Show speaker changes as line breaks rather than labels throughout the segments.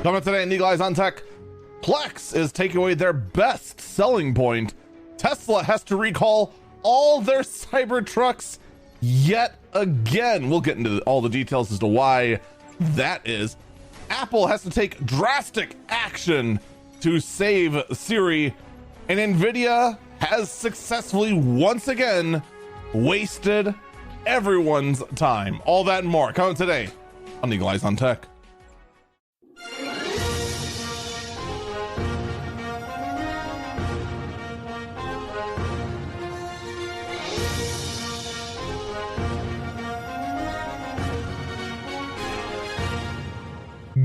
Coming today in Eagle Eyes on Tech, Plex is taking away their best selling point. Tesla has to recall all their Cybertrucks yet again. We'll get into all the details as to why that is. Apple has to take drastic action to save Siri, and Nvidia has successfully once again wasted everyone's time. All that and more coming today on Eagle Eyes on Tech.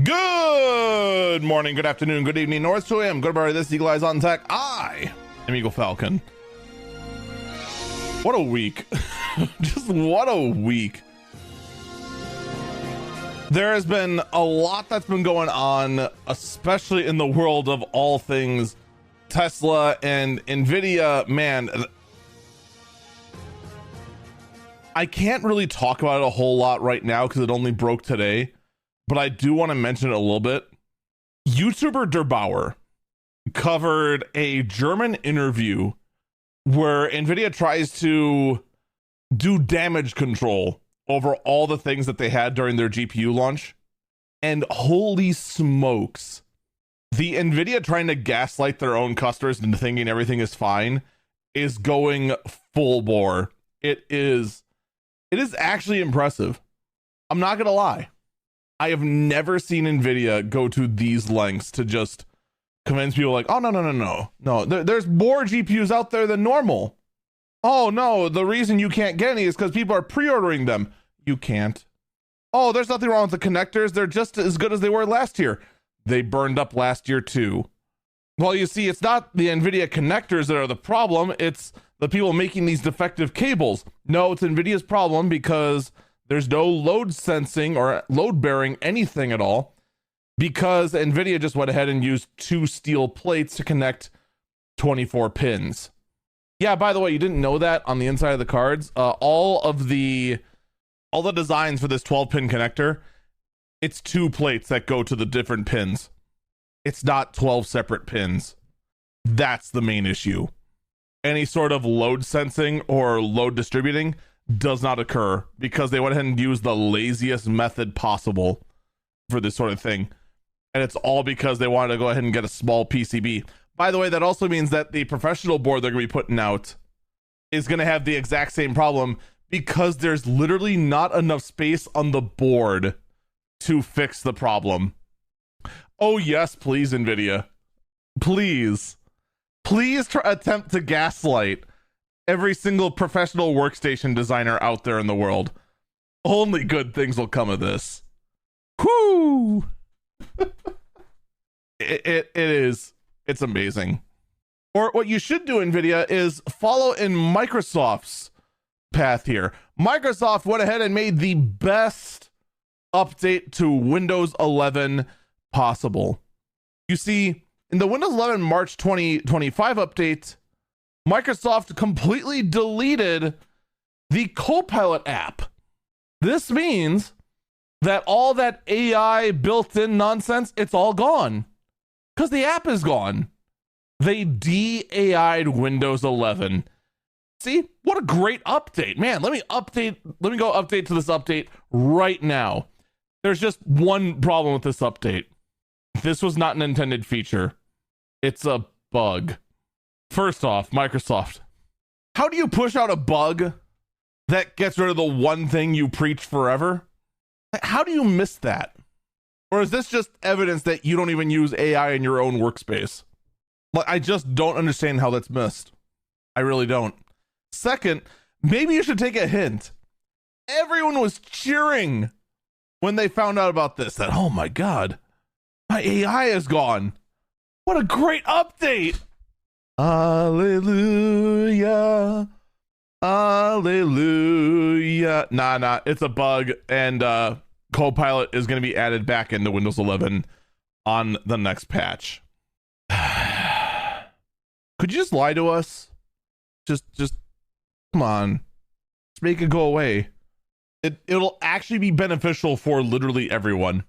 Good morning, good afternoon, good evening, North to AM. Good morning, this is Eagle Eyes on Tech. I am Eagle Falcon. What a week. Just what a week. There has been a lot that's been going on, especially in the world of all things Tesla and Nvidia. Man, I can't really talk about it a whole lot right now because it only broke today, but I do want to mention it a little bit. YouTuber Der Bauer covered a German interview where Nvidia tries to do damage control over all the things that they had during their GPU launch. And holy smokes, the Nvidia trying to gaslight their own customers into thinking everything is fine is going full bore. It is actually impressive. I'm not gonna lie. I have never seen Nvidia go to these lengths to just convince people like, oh, no. There's more GPUs out there than normal. Oh, no, the reason you can't get any is because people are pre-ordering them. You can't. Oh, there's nothing wrong with the connectors. They're just as good as they were last year. They burned up last year too. Well, you see, it's not the Nvidia connectors that are the problem. It's the people making these defective cables. No, it's Nvidia's problem because there's no load sensing or load bearing anything at all, because Nvidia just went ahead and used 2 steel plates to connect 24 pins. Yeah, by the way, you didn't know that on the inside of the cards. All the designs for this 12-pin connector, it's 2 plates that go to the different pins. It's not 12 separate pins. That's the main issue. Any sort of load sensing or load distributing does not occur because they went ahead and used the laziest method possible for this sort of thing. And it's all because they wanted to go ahead and get a small PCB. By the way, that also means that the professional board they're going to be putting out is going to have the exact same problem because there's literally not enough space on the board to fix the problem. Oh yes, please, Nvidia. Please attempt to gaslight every single professional workstation designer out there in the world. Only good things will come of this. Whoo! It's amazing. Or what you should do, Nvidia, is follow in Microsoft's path here. Microsoft went ahead and made the best update to Windows 11 possible. You see, in the Windows 11 March 2025 update, Microsoft completely deleted the Copilot app. This means that all that AI built-in nonsense, it's all gone because the app is gone. They de-AI'd Windows 11. See, what a great update, man. Let me go update to this update right now. There's just one problem with this update. This was not an intended feature. It's a bug. First off, Microsoft, how do you push out a bug that gets rid of the one thing you preach forever? How do you miss that? Or is this just evidence that you don't even use AI in your own workspace? Like, I just don't understand how that's missed. I really don't. Second, maybe you should take a hint. Everyone was cheering when they found out about this, that, oh my God, my AI is gone. What a great update. Hallelujah. Hallelujah. Nah, it's a bug, and Copilot is going to be added back into Windows 11 on the next patch. Could you just lie to us? Just come on. Just make it go away. It'll actually be beneficial for literally everyone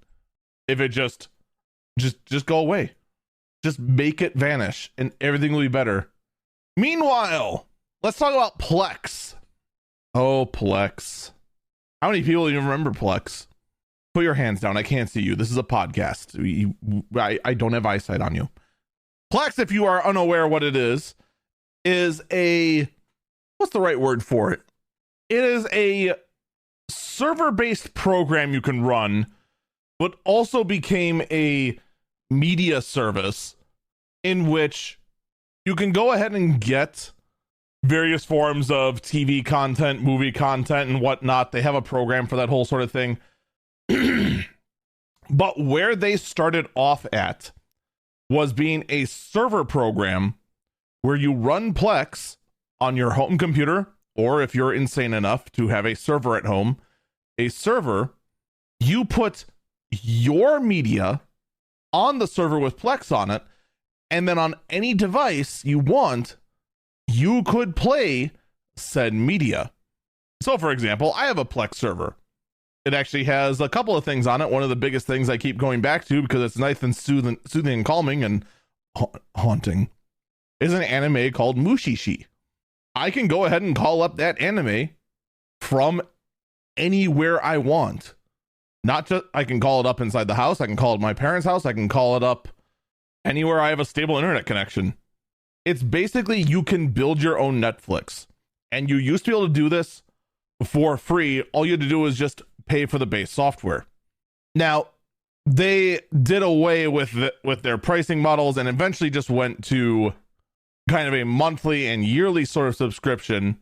if it just Just go away. Just make it vanish and everything will be better. Meanwhile, let's talk about Plex. Oh, Plex. How many people even remember Plex? Put your hands down. I can't see you. This is a podcast. I don't have eyesight on you. Plex, if you are unaware what it is a, what's the right word for it? It is a server-based program you can run, but also became a media service in which you can go ahead and get various forms of TV content, movie content, and whatnot. They have a program for that whole sort of thing. But where they started off at was being a server program where you run Plex on your home computer, or if you're insane enough to have a server at home, a server, you put your media on the server with Plex on it, and then on any device you want, you could play said media. So for example, I have a Plex server. It actually has a couple of things on it. One of the biggest things I keep going back to because it's nice and soothing and calming and haunting is an anime called Mushishi. I can go ahead and call up that anime from anywhere I want. Not just, I can call it up inside the house. I can call it my parents' house. I can call it up anywhere I have a stable internet connection. It's basically, you can build your own Netflix, and you used to be able to do this for free. All you had to do was just pay for the base software. Now, they did away with their pricing models and eventually just went to kind of a monthly and yearly sort of subscription,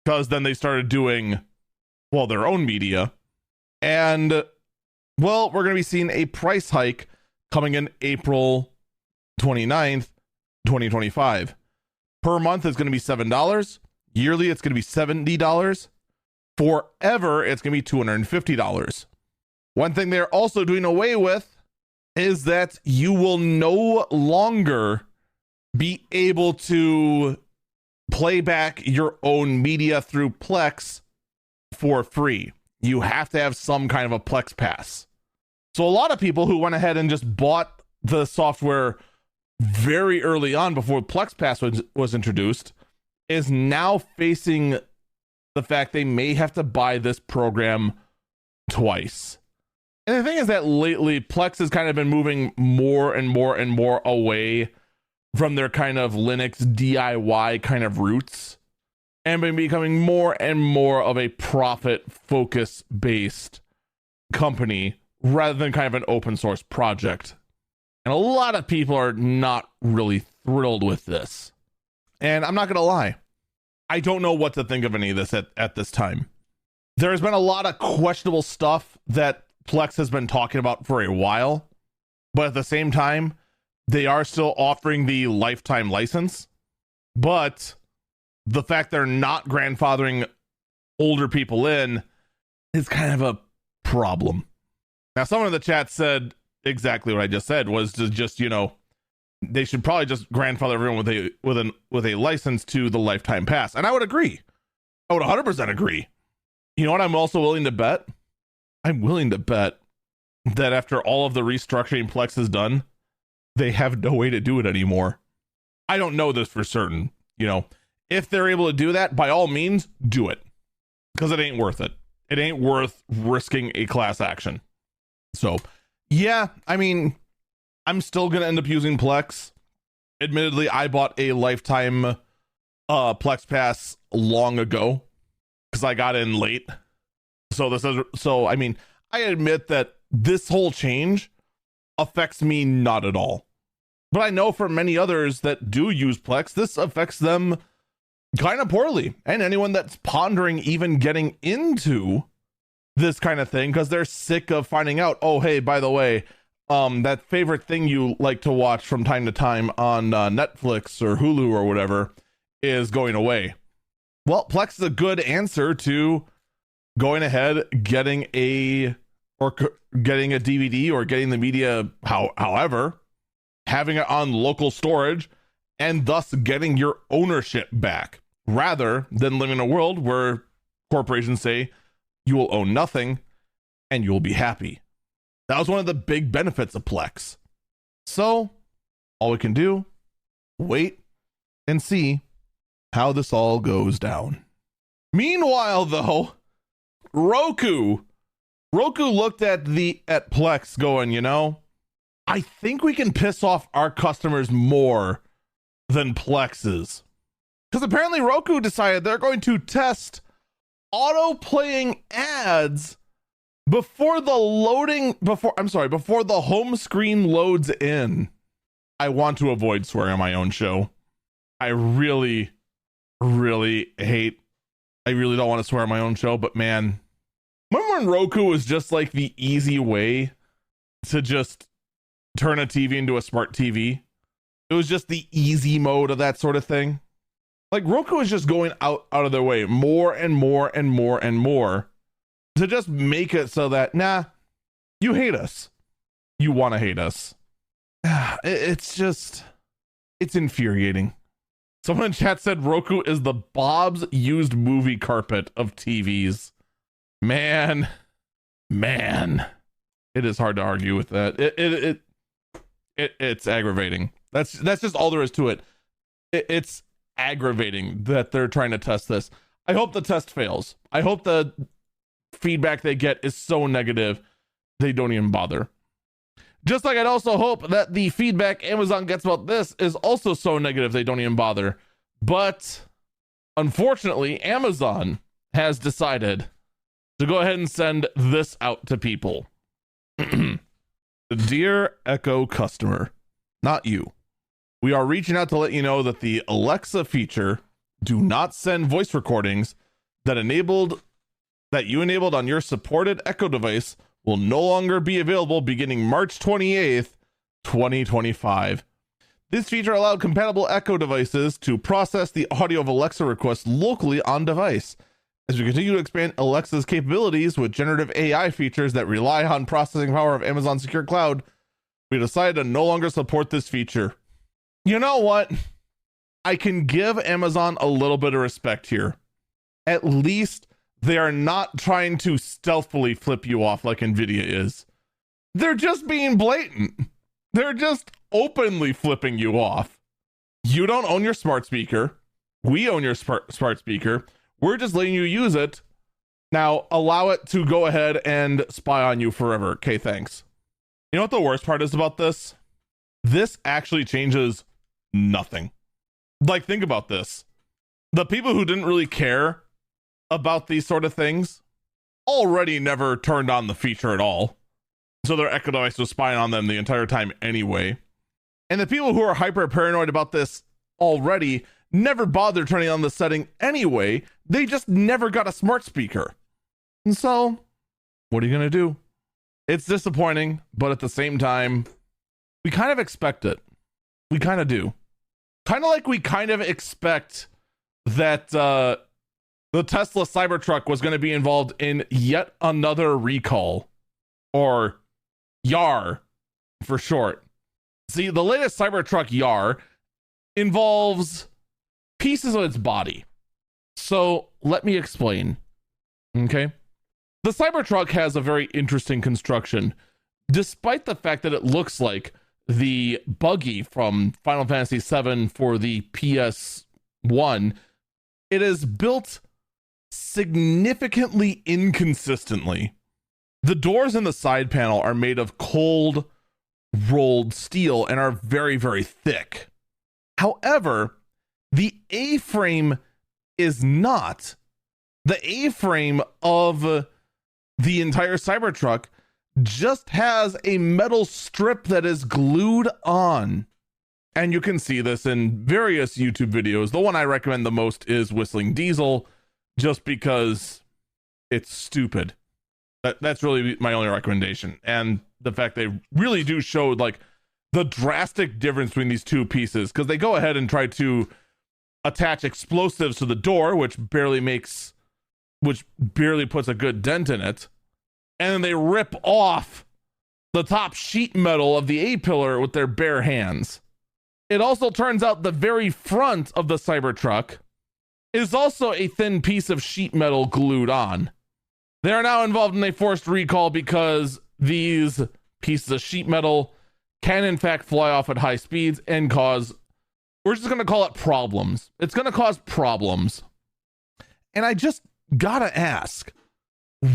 because then they started doing, well, their own media. And, well, we're going to be seeing a price hike coming in April 29th, 2025. Per month, it's going to be $7. Yearly, it's going to be $70. Forever, it's going to be $250. One thing they're also doing away with is that you will no longer be able to play back your own media through Plex for free. You have to have some kind of a Plex pass. So a lot of people who went ahead and just bought the software very early on before Plex Pass was introduced is now facing the fact they may have to buy this program twice. And the thing is that lately Plex has kind of been moving more and more and more away from their kind of Linux DIY kind of roots and been becoming more and more of a profit focus based company rather than kind of an open source project. And a lot of people are not really thrilled with this. And I'm not going to lie, I don't know what to think of any of this at this time. There has been a lot of questionable stuff that Plex has been talking about for a while, but at the same time, they are still offering the lifetime license. But the fact they're not grandfathering older people in is kind of a problem. Now, someone in the chat said exactly what I just said, was to just, you know, they should probably just grandfather everyone with a license to the lifetime pass. And I would agree. I would 100% agree. You know what I'm also willing to bet? I'm willing to bet that after all of the restructuring Plex has done, they have no way to do it anymore. I don't know this for certain. You know, if they're able to do that, by all means, do it. Because it ain't worth it. It ain't worth risking a class action. So, yeah, I mean, I'm still going to end up using Plex. Admittedly, I bought a lifetime Plex pass long ago because I got in late. So I mean, I admit that this whole change affects me not at all. But I know for many others that do use Plex, this affects them kind of poorly. And anyone that's pondering even getting into this kind of thing because they're sick of finding out, oh, hey, by the way, that favorite thing you like to watch from time to time on Netflix or Hulu or whatever is going away. Well, Plex is a good answer to going ahead, getting a DVD or getting the media, however, having it on local storage, and thus getting your ownership back, rather than living in a world where corporations say you will own nothing and you will be happy. That was one of the big benefits of Plex. So all we can do, wait and see how this all goes down. Meanwhile, though, Roku looked at Plex going, you know, I think we can piss off our customers more than Plex's. Because apparently Roku decided they're going to test auto playing ads before the home screen loads in. I want to avoid swearing on my own show. I really don't want to swear on my own show, but man, remember when Roku was just like the easy way to just turn a TV into a smart TV? It was just the easy mode of that sort of thing. Like Roku is just going out of their way more and more to just make it so that, nah, you hate us. You want to hate us. It's infuriating. Someone in chat said Roku is the Bob's used movie carpet of TVs. Man, it is hard to argue with that. It's aggravating. That's just all there is to it. It's aggravating that they're trying to test this. I hope the test fails. I hope the feedback they get is so negative they don't even bother. Just like I'd also hope that the feedback Amazon gets about this is also so negative they don't even bother. But unfortunately, Amazon has decided to go ahead and send this out to people. Dear Echo customer, not you. We are reaching out to let you know that the Alexa feature, do not send voice recordings, that you enabled on your supported Echo device will no longer be available beginning March 28th, 2025. This feature allowed compatible Echo devices to process the audio of Alexa requests locally on device. As we continue to expand Alexa's capabilities with generative AI features that rely on processing power of Amazon Secure Cloud, we decided to no longer support this feature. You know what? I can give Amazon a little bit of respect here. At least they are not trying to stealthily flip you off like Nvidia is. They're just being blatant. They're just openly flipping you off. You don't own your smart speaker. We own your smart speaker. We're just letting you use it. Now allow it to go ahead and spy on you forever. Okay, thanks. You know what the worst part is about this? This actually changes nothing. Like, think about this. The people who didn't really care about these sort of things already never turned on the feature at all. So their Echo device was spying on them the entire time anyway. And the people who are hyper paranoid about this already never bothered turning on the setting anyway. They just never got a smart speaker. And so, what are you going to do? It's disappointing, but at the same time, we kind of expect it. We kind of do. Kind of like we kind of expect that the Tesla Cybertruck was going to be involved in yet another recall, or YAR for short. See, the latest Cybertruck YAR involves pieces of its body. So let me explain. Okay. The Cybertruck has a very interesting construction, despite the fact that it looks like the buggy from Final Fantasy VII for the PS1. It is built significantly inconsistently. The doors in the side panel are made of cold rolled steel and are very, very thick. However, the A-frame is not. The A-frame of the entire Cybertruck just has a metal strip that is glued on. And you can see this in various YouTube videos. The one I recommend the most is Whistling Diesel, just because it's stupid. That's really my only recommendation. And the fact they really do show like the drastic difference between these two pieces, because they go ahead and try to attach explosives to the door, which barely puts a good dent in it. And then they rip off the top sheet metal of the A-pillar with their bare hands. It also turns out the very front of the Cybertruck is also a thin piece of sheet metal glued on. They are now involved in a forced recall because these pieces of sheet metal can in fact fly off at high speeds and cause, we're just going to call it problems. It's going to cause problems. And I just gotta ask,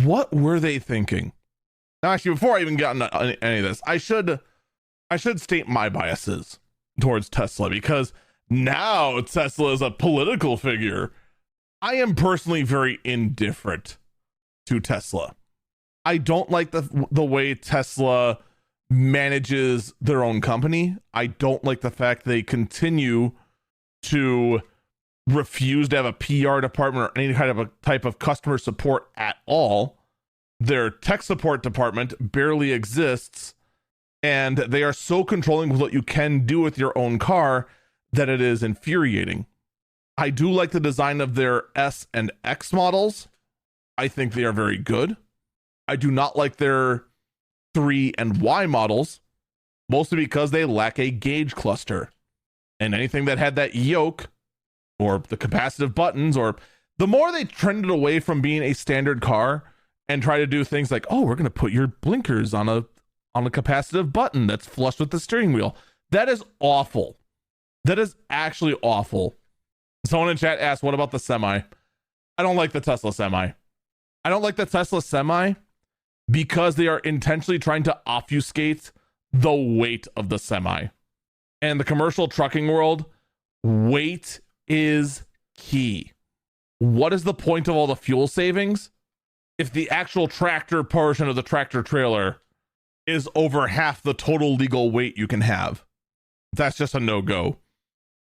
what were they thinking? Now, actually, before I even got into any of this, I should state my biases towards Tesla, because now Tesla is a political figure. I am personally very indifferent to Tesla. I don't like the way Tesla manages their own company. I don't like the fact they continue to refuse to have a PR department or any kind of a type of customer support at all. Their tech support department barely exists, and they are so controlling with what you can do with your own car that it is infuriating. I do like the design of their S and X models. I think they are very good. I do not like their 3 and Y models, mostly because they lack a gauge cluster. And anything that had that yoke or the capacitive buttons, or the more they trended away from being a standard car and try to do things like, oh, we're going to put your blinkers on a capacitive button that's flush with the steering wheel. That is awful. That is actually awful. Someone in chat asked, what about the Semi? I don't like the Tesla Semi. I don't like the Tesla Semi because they are intentionally trying to obfuscate the weight of the Semi. And the commercial trucking world, weight is key. What is the point of all the fuel savings if the actual tractor portion of the tractor trailer is over half the total legal weight you can have? That's just a no-go.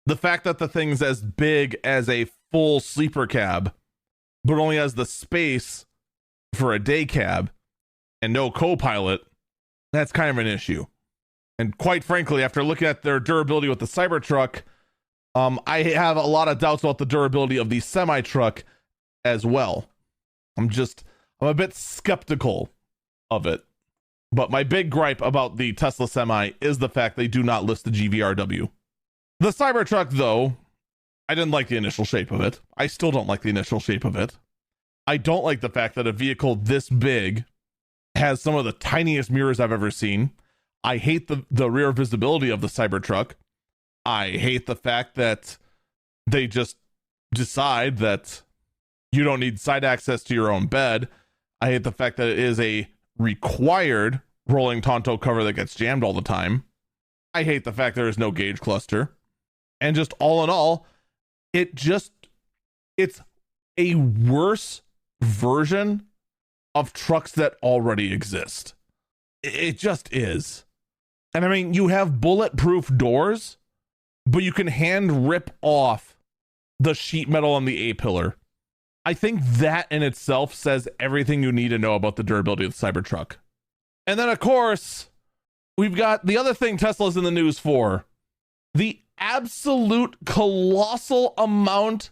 The fact that the thing's as big as a full sleeper cab, but only has the space for a day cab and no co-pilot, that's kind of an issue. And quite frankly, after looking at their durability with the Cybertruck, I have a lot of doubts about the durability of the semi-truck as well. I'm a bit skeptical of it. But my big gripe about the Tesla Semi is the fact they do not list the GVRW. The Cybertruck, though, I didn't like the initial shape of it. I still don't like the initial shape of it. I don't like the fact that a vehicle this big has some of the tiniest mirrors I've ever seen. I hate the rear visibility of the Cybertruck. I hate the fact that they just decide that you don't need side access to your own bed. I hate the fact that it is a required rolling Tonto cover that gets jammed all the time. I hate the fact there is no gauge cluster. And just all in all, it's a worse version of trucks that already exist. It just is. And I mean, you have bulletproof doors, but you can hand rip off the sheet metal on the A-pillar. I think that in itself says everything you need to know about the durability of the Cybertruck. And then, of course, we've got the other thing Tesla's in the news for. The absolute colossal amount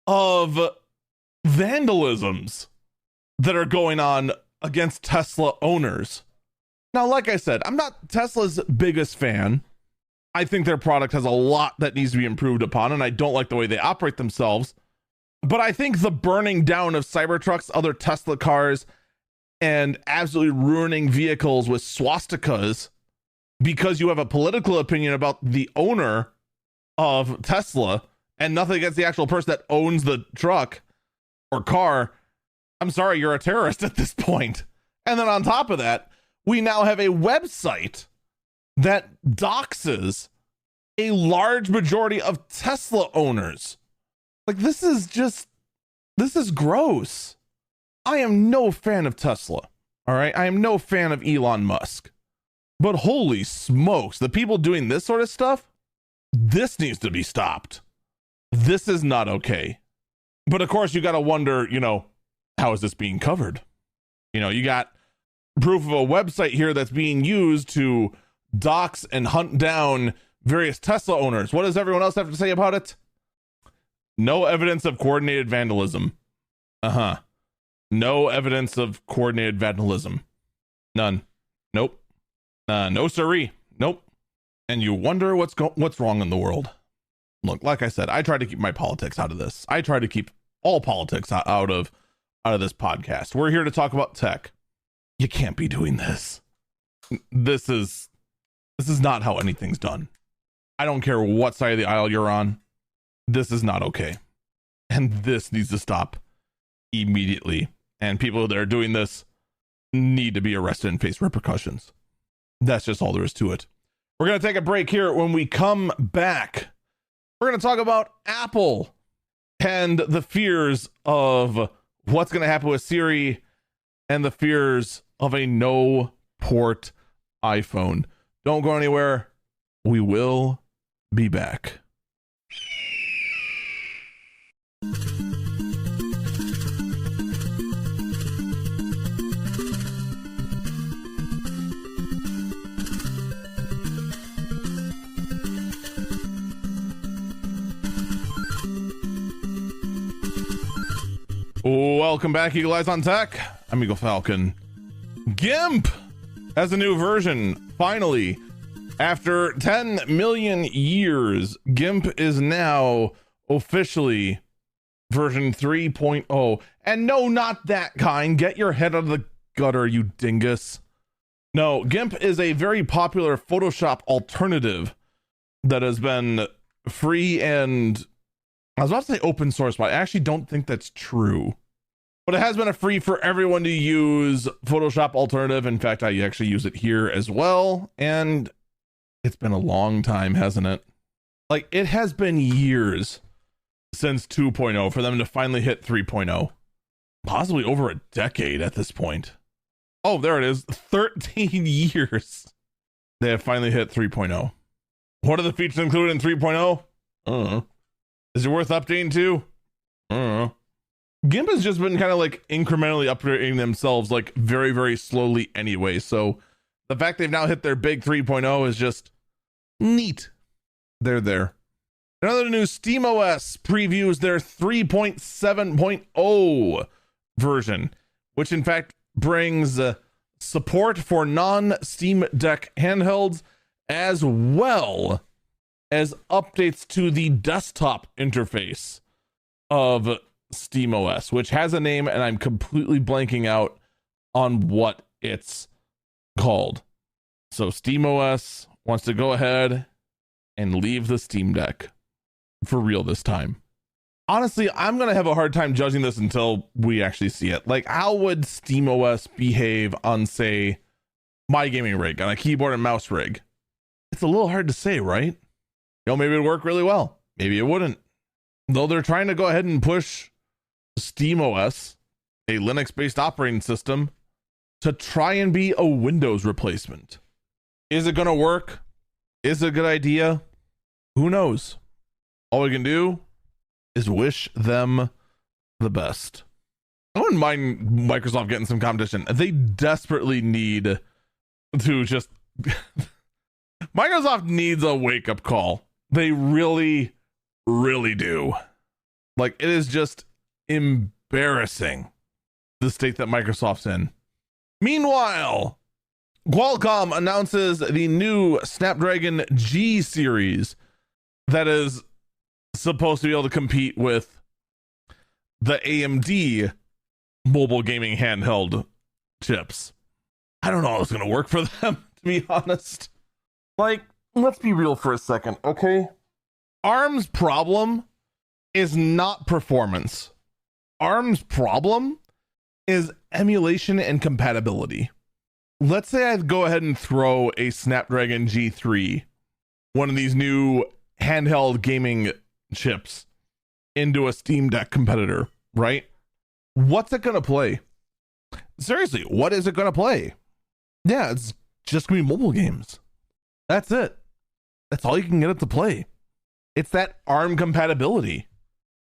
of vandalisms that are going on against Tesla owners. Now, like I said, I'm not Tesla's biggest fan. I think their product has a lot that needs to be improved upon, and I don't like the way they operate themselves. But I think the burning down of Cybertrucks, other Tesla cars, and absolutely ruining vehicles with swastikas because you have a political opinion about the owner of Tesla and nothing against the actual person that owns the truck or car, I'm sorry, you're a terrorist at this point. And then on top of that, we now have a website that doxes a large majority of Tesla owners. Like, this is gross. I am no fan of Tesla. All right. I am no fan of Elon Musk. But holy smokes, the people doing this sort of stuff, this needs to be stopped. This is not okay. But of course, you got to wonder, how is this being covered? You got proof of a website here that's being used to dox and hunt down various Tesla owners. What does everyone else have to say about it? No evidence of coordinated vandalism. No evidence of coordinated vandalism. None. Nope. No siree. Nope. And you wonder what's wrong in the world. Look, like I said, I try to keep my politics out of this. I try to keep all politics out of this podcast. We're here to talk about tech. You can't be doing this. This is This is not how anything's done. I don't care what side of the aisle you're on. This is not okay. And this needs to stop immediately. And people that are doing this need to be arrested and face repercussions. That's just all there is to it. We're going to take a break here. When we come back, we're going to talk about Apple and the fears of what's going to happen with Siri and the fears of a no port iPhone. Don't go anywhere. We will be back. Welcome back, Eagle Eyes on Tech. I'm Eagle Falcon. GIMP has a new version. Finally, after 10 million years, GIMP is now officially version 3.0. And no, not that kind. Get your head out of the gutter, you dingus. No, GIMP is a very popular Photoshop alternative that has been free and I was about to say open source, but I actually don't think that's true. But it has been a free for everyone to use Photoshop alternative. In fact, I actually use it here as well. And it's been a long time, hasn't it? Like, it has been years since 2.0 for them to finally hit 3.0. Possibly over a decade at this point. Oh, there it is. 13 years. They have finally hit 3.0. What are the features included in 3.0? I don't know. Is it worth updating to? I don't know. GIMP has just been kind of like incrementally upgrading themselves like very, very slowly anyway. So the fact they've now hit their big 3.0 is just neat. They're there. Another new SteamOS previews their 3.7.0 version, which in fact brings support for non-Steam Deck handhelds as well as updates to the desktop interface of SteamOS, which has a name and I'm completely blanking out on what it's called. So SteamOS wants to go ahead and leave the Steam Deck for real this time. Honestly, I'm going to have a hard time judging this until we actually see it. Like, how would SteamOS behave on, say, my gaming rig, on a keyboard and mouse rig? It's a little hard to say, right? You know, maybe it'd work really well. Maybe it wouldn't. Though they're trying to go ahead and push SteamOS, a Linux-based operating system, to try and be a Windows replacement. Is it going to work? Is it a good idea? Who knows? All we can do is wish them the best. I wouldn't mind Microsoft getting some competition. They desperately need to just... Microsoft needs a wake-up call. They really, really do. Like, it is just embarrassing, the state that Microsoft's in. Meanwhile, Qualcomm announces the new Snapdragon G series that is supposed to be able to compete with the AMD mobile gaming handheld chips. I don't know how it's going to work for them, to be honest. Like, let's be real for a second, okay? ARM's problem is not performance. ARM's problem is emulation and compatibility. Let's say I go ahead and throw a Snapdragon G3, one of these new handheld gaming chips, into a Steam Deck competitor, right? What's it going to play? Seriously, what is it going to play? Yeah, it's just going to be mobile games. That's it. That's all you can get it to play. It's that ARM compatibility.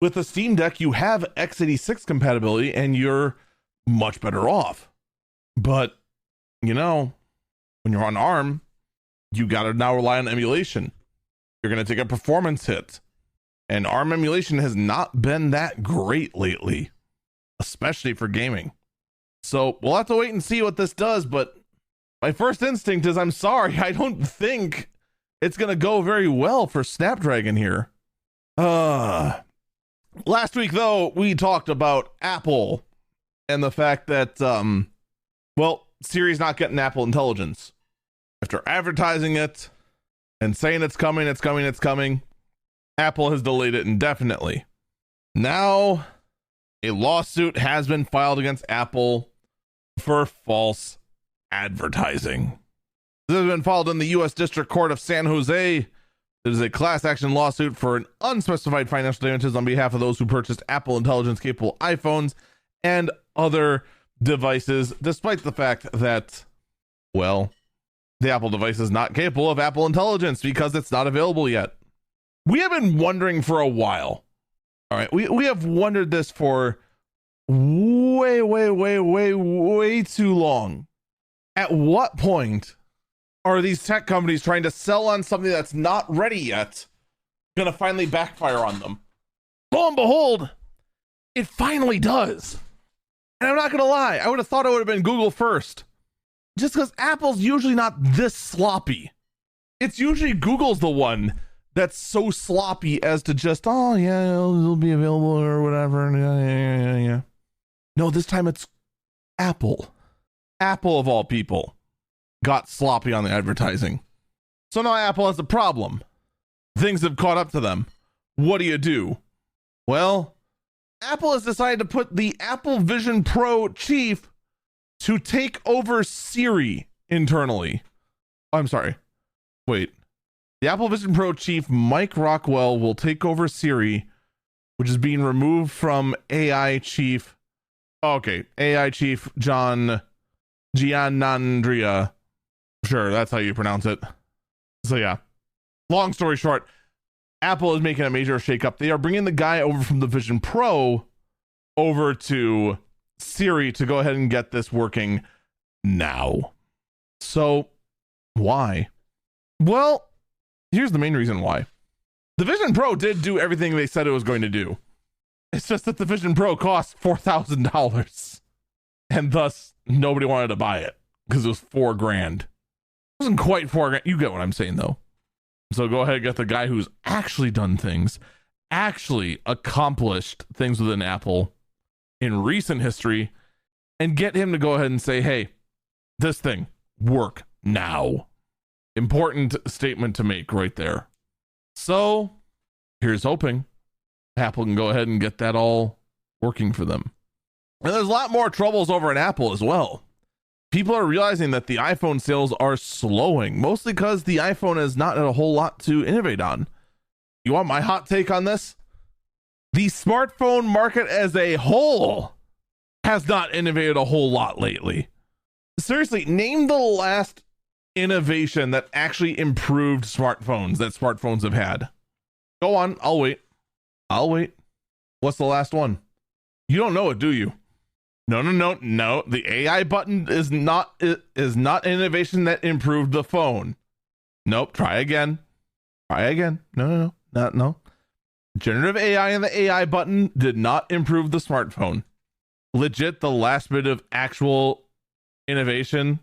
With the Steam Deck, you have x86 compatibility and you're much better off. But, you know, when you're on ARM, you got to now rely on emulation. You're going to take a performance hit. And ARM emulation has not been that great lately, especially for gaming. So we'll have to wait and see what this does, but my first instinct is, I'm sorry, I don't think it's going to go very well for Snapdragon here. Last week, though, we talked about Apple and the fact that, well, Siri's not getting Apple Intelligence. After advertising it and saying it's coming, Apple has delayed it indefinitely. Now, a lawsuit has been filed against Apple for false advertising. This has been filed in the U.S. District Court of San Jose. It is a class action lawsuit for an unspecified financial damages on behalf of those who purchased Apple Intelligence capable iPhones and other devices, despite the fact that, well, the Apple device is not capable of Apple Intelligence because it's not available yet. We have been wondering for a while. All right, we have wondered this for way too long. At what point are these tech companies trying to sell on something that's not ready yet gonna finally backfire on them? Lo and behold, it finally does. And I'm not gonna lie, I would have thought it would have been Google first. Just because Apple's usually not this sloppy. It's usually Google's the one that's so sloppy as to just, oh yeah, it'll be available or whatever. Yeah. No, this time it's Apple. Apple of all people got sloppy on the advertising. So now Apple has a problem. Things have caught up to them. What do? Well, Apple has decided to put the Apple Vision Pro chief to take over Siri internally. I'm sorry. Wait. The Apple Vision Pro chief, Mike Rockwell, will take over Siri, which is being removed from AI chief. Okay. AI chief John Giannandrea. Sure, that's how you pronounce it. So yeah. Long story short, Apple is making a major shakeup. They are bringing the guy over from the Vision Pro over to Siri to go ahead and get this working now. So why? Well, here's the main reason why. The Vision Pro did do everything they said it was going to do. It's just that the Vision Pro cost $4,000 and thus nobody wanted to buy it because it was $4,000. It wasn't quite $4,000. You get what I'm saying though. So go ahead and get the guy who's actually done things, actually accomplished things within Apple in recent history, and get him to go ahead and say, hey, this thing, work now. Important statement to make right there. So here's hoping Apple can go ahead and get that all working for them. And there's a lot more troubles over at Apple as well. People are realizing that the iPhone sales are slowing, mostly because the iPhone is not a whole lot to innovate on. You want my hot take on this? The smartphone market as a whole has not innovated a whole lot lately. Seriously, name the last innovation that actually improved smartphones that smartphones have had. Go on, I'll wait. What's the last one? You don't know it, do you? No. The AI button is not innovation that improved the phone. Nope. Try again. No. Generative AI and the AI button did not improve the smartphone. Legit, the last bit of actual innovation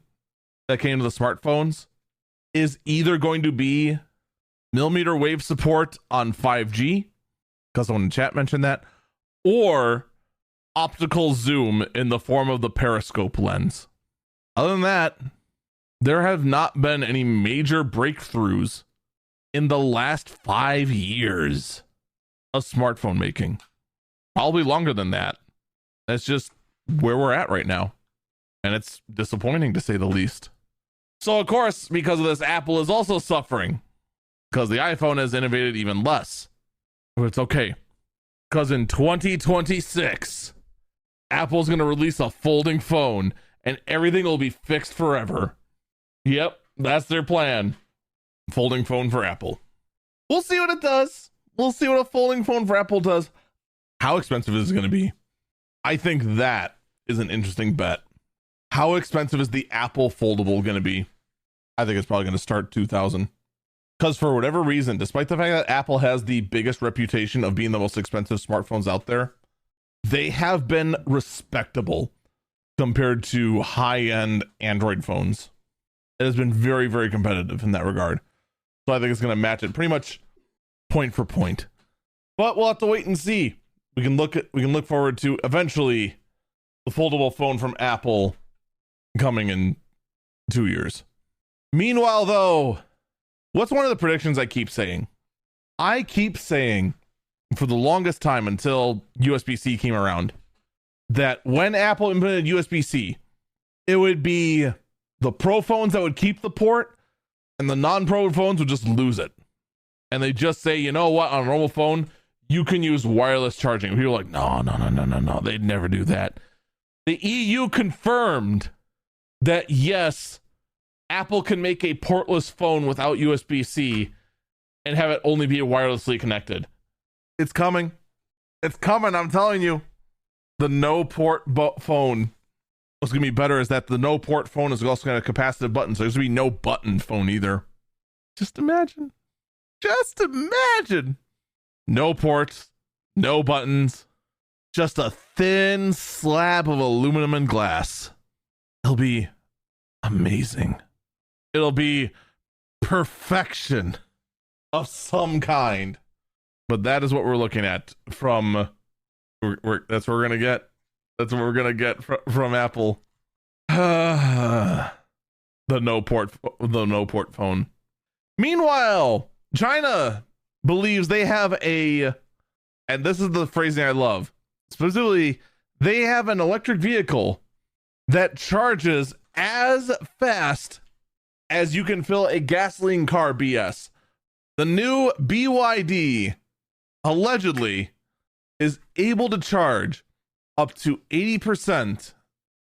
that came to the smartphones is either going to be millimeter wave support on 5G, because someone in chat mentioned that, or optical zoom in the form of the periscope lens. Other than that, there have not been any major breakthroughs in the last 5 years of smartphone making. Probably longer than that. That's just where we're at right now. And it's disappointing to say the least. So of course, because of this, Apple is also suffering because the iPhone has innovated even less. But it's okay, because in 2026, Apple's going to release a folding phone and everything will be fixed forever. Yep, that's their plan. Folding phone for Apple. We'll see what it does. We'll see what a folding phone for Apple does. How expensive is it going to be? I think that is an interesting bet. How expensive is the Apple foldable going to be? I think it's probably going to start $2,000. Because for whatever reason, despite the fact that Apple has the biggest reputation of being the most expensive smartphones out there, they have been respectable compared to high-end Android phones. It has been very, very competitive in that regard. So I think it's going to match it pretty much point for point. But we'll have to wait and see. We can look forward to eventually the foldable phone from Apple coming in 2 years. Meanwhile, though, what's one of the predictions I keep saying? I keep saying for the longest time until USB-C came around that when Apple implemented USB-C, it would be the Pro phones that would keep the port and the non-Pro phones would just lose it. And they just say, you know what, on a normal phone, you can use wireless charging. People are like, no. They'd never do that. The EU confirmed that, yes, Apple can make a portless phone without USB-C and have it only be wirelessly connected. It's coming. It's coming, I'm telling you. The no port phone. What's going to be better is that the no port phone is also got a capacitive button, so there's going to be no button phone either. Just imagine. Just imagine. No ports, no buttons, just a thin slab of aluminum and glass. It'll be amazing. It'll be perfection of some kind. But that is what we're looking at from that's what we're gonna get. That's what we're gonna get from Apple. The no port phone. Meanwhile, China believes they have and this is the phrasing I love, specifically, they have an electric vehicle that charges as fast as you can fill a gasoline car. BS. The new BYD allegedly is able to charge up to 80%.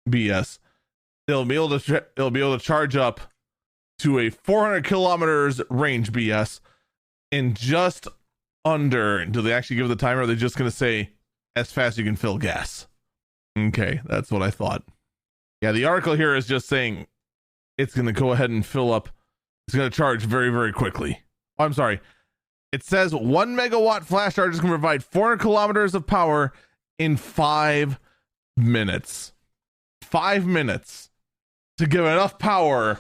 BS. It'll be able to charge up to a 400 kilometers range. BS. In just under, do they actually give the timer? Or are they just going to say as fast as you can fill gas? Okay, that's what I thought. Yeah, the article here is just saying it's going to go ahead and fill up. It's going to charge very, very quickly. Oh, I'm sorry. It says 1 megawatt flash chargers can provide 400 kilometers of power in 5 minutes. 5 minutes to give enough power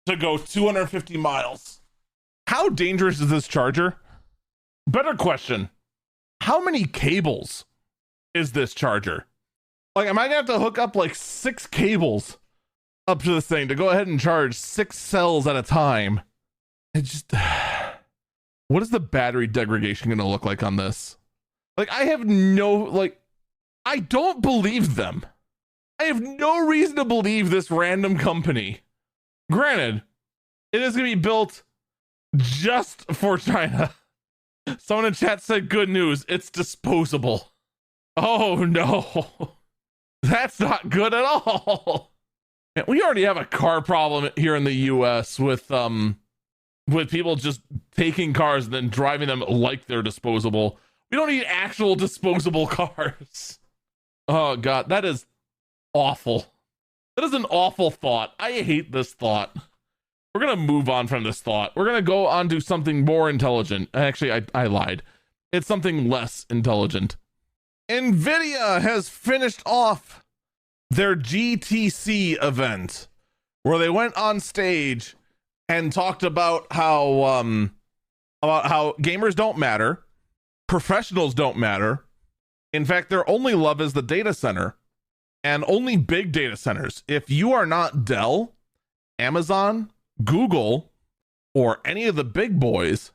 to go 250 miles. How dangerous is this charger? Better question. How many cables is this charger? Like, am I gonna have to hook up like 6 cables up to this thing to go ahead and charge 6 cells at a time? It just, what is the battery degradation gonna look like on this? Like, I don't believe them. I have no reason to believe this random company. Granted, it is gonna be built just for China. Someone in chat said, good news, it's disposable. Oh no. That's not good at all. Man, we already have a car problem here in the US with people just taking cars and then driving them like they're disposable. We don't need actual disposable cars. Oh god, that is awful. That is an awful thought. I hate this thought. We're going to move on from this thought. We're going to go on to something more intelligent. Actually, I lied. It's something less intelligent. Nvidia has finished off their GTC event where they went on stage and talked about how gamers don't matter, professionals don't matter. In fact, their only love is the data center, and only big data centers. If you are not Dell, Amazon, Google, or any of the big boys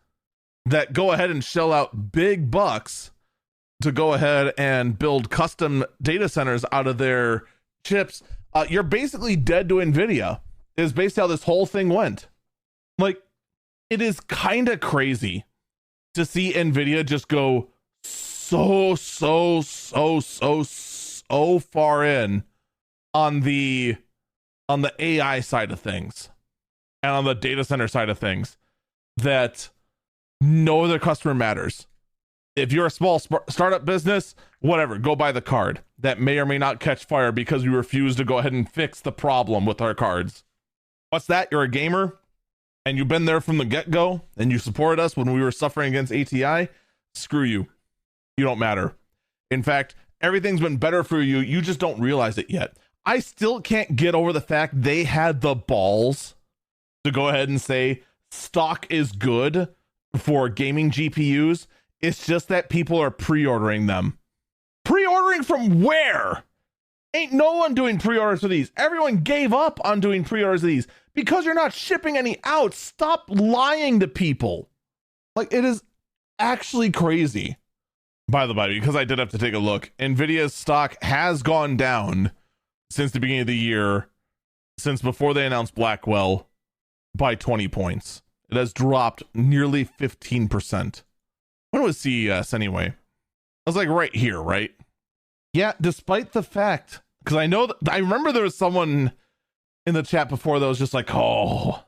that go ahead and shell out big bucks to go ahead and build custom data centers out of their chips, you're basically dead to Nvidia, is basically how this whole thing went. Like, it is kind of crazy to see Nvidia just go so far in on the AI side of things and on the data center side of things that no other customer matters. If you're a small startup business, whatever, go buy the card that may or may not catch fire because we refuse to go ahead and fix the problem with our cards. What's that? You're a gamer and you've been there from the get-go and you supported us when we were suffering against ATI. Screw you. You don't matter. In fact, everything's been better for you. You just don't realize it yet. I still can't get over the fact they had the balls to go ahead and say stock is good for gaming GPUs. It's just that people are pre-ordering them. Pre-ordering from where? Ain't no one doing pre-orders for these. Everyone gave up on doing pre-orders of these because you're not shipping any out. Stop lying to people. Like, it is actually crazy. By the way, because I did have to take a look, Nvidia's stock has gone down since the beginning of the year, since before they announced Blackwell, by 20 points. It has dropped nearly 15%. When was CES anyway? I was like right here, right? Yeah, despite the fact, because I know that I remember there was someone in the chat before that was just like, oh,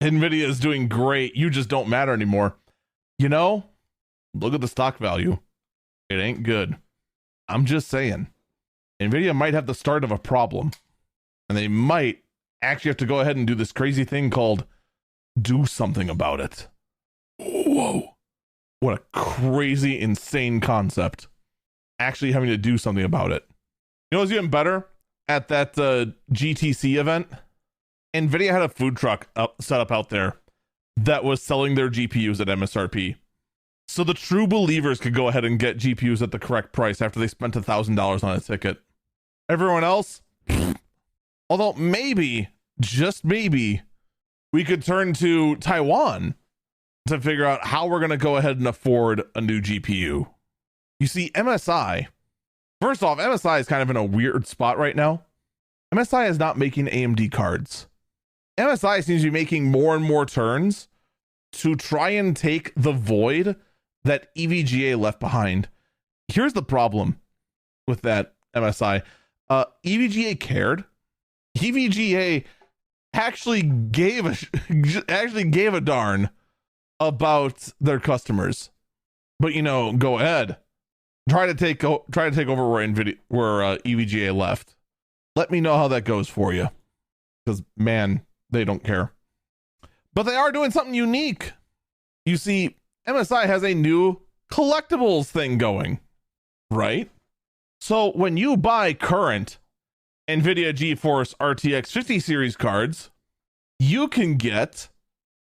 Nvidia is doing great. You just don't matter anymore. You know, look at the stock value. It ain't good. I'm just saying. Nvidia might have the start of a problem. And they might actually have to go ahead and do this crazy thing called do something about it. Whoa. What a crazy, insane concept. Actually having to do something about it. You know what's even better? At that GTC event, Nvidia had a food truck set up out there that was selling their GPUs at MSRP. So the true believers could go ahead and get GPUs at the correct price after they spent $1,000 on a ticket. Everyone else, although maybe, just maybe, we could turn to Taiwan to figure out how we're going to go ahead and afford a new GPU. You see, MSI, first off, MSI is kind of in a weird spot right now. MSI is not making AMD cards. MSI seems to be making more and more turns to try and take the void that EVGA left behind. Here's the problem with that, MSI. EVGA cared. EVGA actually gave a darn about their customers. But you know, go ahead. Try to take over where EVGA left. Let me know how that goes for you. Because man, they don't care. But they are doing something unique. You see, MSI has a new collectibles thing going, right? So when you buy current Nvidia GeForce RTX 50 series cards, you can get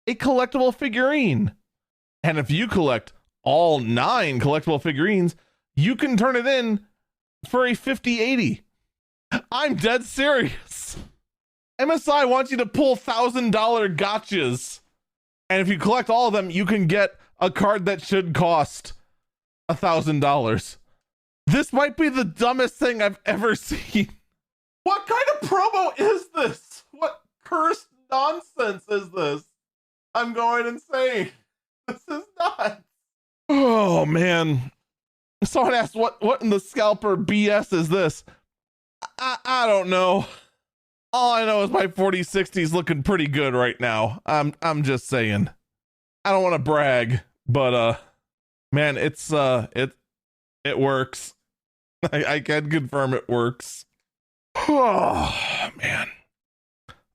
a collectible figurine. And if you collect all 9 collectible figurines, you can turn it in for a 5080. I'm dead serious. MSI wants you to pull $1,000 gotchas. And if you collect all of them, you can get a card that should cost $1,000. This might be the dumbest thing I've ever seen. What kind of promo is this? What cursed nonsense is this? I'm going insane. This is nuts. Oh man. Someone asked what in the scalper BS is this? I don't know. All I know is my 4060 is looking pretty good right now. I'm just saying. I don't want to brag, but man, it works. I can confirm it works. Oh man.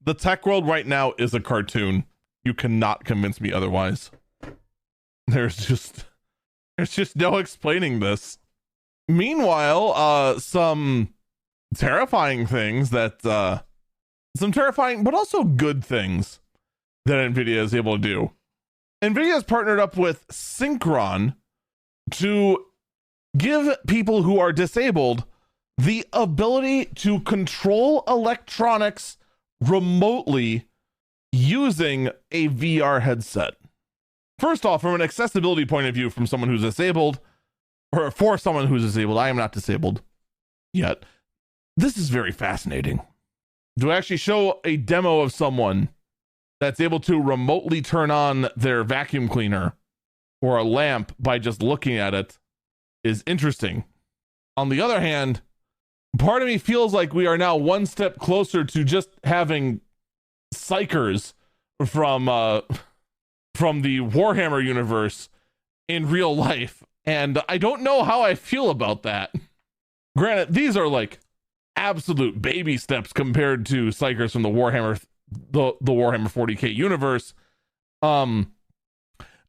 The tech world right now is a cartoon. You cannot convince me otherwise. There's just no explaining this. Meanwhile, some terrifying things that some terrifying but also good things that Nvidia is able to do. Nvidia has partnered up with Synchron to give people who are disabled the ability to control electronics remotely using a VR headset. First off, from an accessibility point of view, from someone who's disabled, or for someone who's disabled, I am not disabled yet. This is very fascinating. To actually show a demo of someone that's able to remotely turn on their vacuum cleaner or a lamp by just looking at it is interesting. On the other hand, part of me feels like we are now one step closer to just having psychers from the Warhammer universe in real life, and I don't know how I feel about that. Granted, these are like absolute baby steps compared to psychers from the Warhammer 40K universe.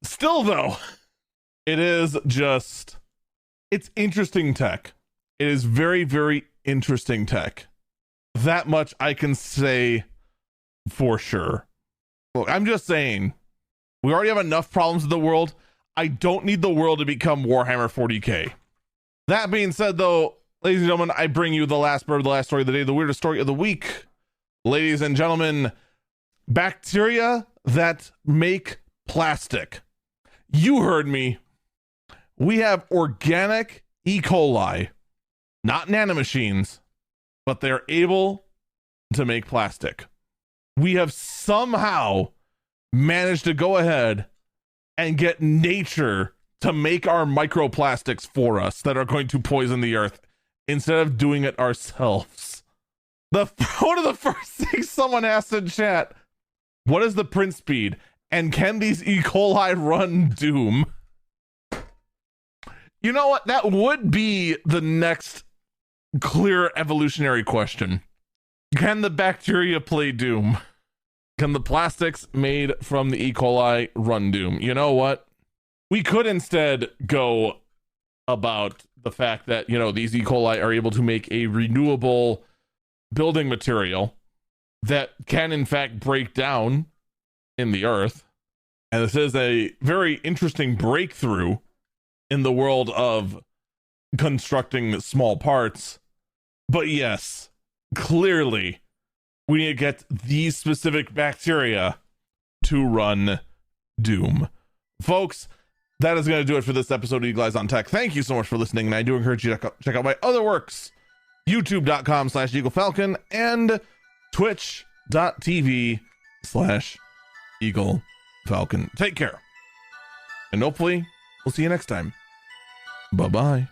Still though, it's interesting tech. It is very, very interesting tech. That much I can say for sure. Look, I'm just saying, we already have enough problems in the world. I don't need the world to become Warhammer 40K. That being said though, ladies and gentlemen, I bring you the last bird, the last story of the day, the weirdest story of the week. Ladies and gentlemen, bacteria that make plastic. You heard me. We have organic E. coli, not nanomachines, but they're able to make plastic. We have somehow managed to go ahead and get nature to make our microplastics for us that are going to poison the earth instead of doing it ourselves. One of the first things someone asked in chat, what is the print speed? And can these E. coli run Doom? You know what? That would be the next clear evolutionary question. Can the bacteria play Doom? Can the plastics made from the E. coli run Doom? You know what? We could instead go about the fact that, you know, these E. coli are able to make a renewable building material that can in fact break down in the earth. And this is a very interesting breakthrough in the world of constructing small parts. But yes, clearly we need to get these specific bacteria to run Doom. Folks, that is going to do it for this episode of Eagle Eyes on Tech. Thank you so much for listening, and I do encourage you to check out my other works, youtube.com/EagleFalcon and twitch.tv/EagleFalcon. Take care, and hopefully we'll see you next time. Bye-bye.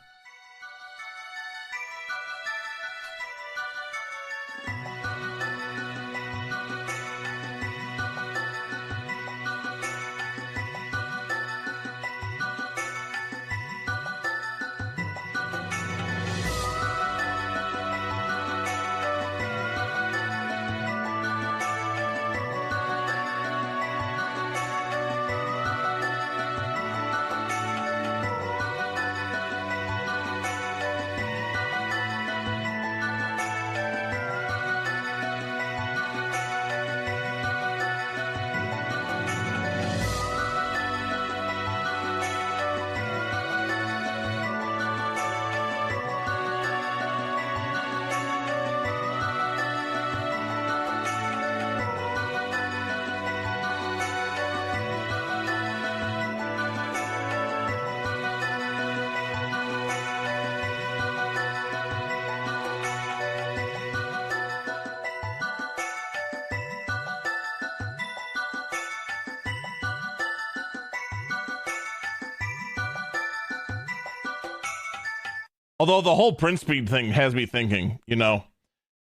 Although the whole print speed thing has me thinking, you know,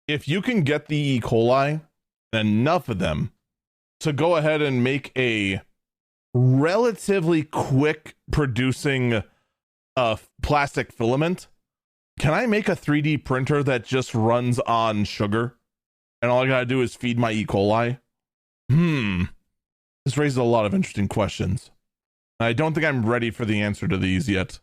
if you can get the E. coli, enough of them, to go ahead and make a relatively quick producing plastic filament, can I make a 3D printer that just runs on sugar? And all I gotta do is feed my E. coli? This raises a lot of interesting questions. I don't think I'm ready for the answer to these yet.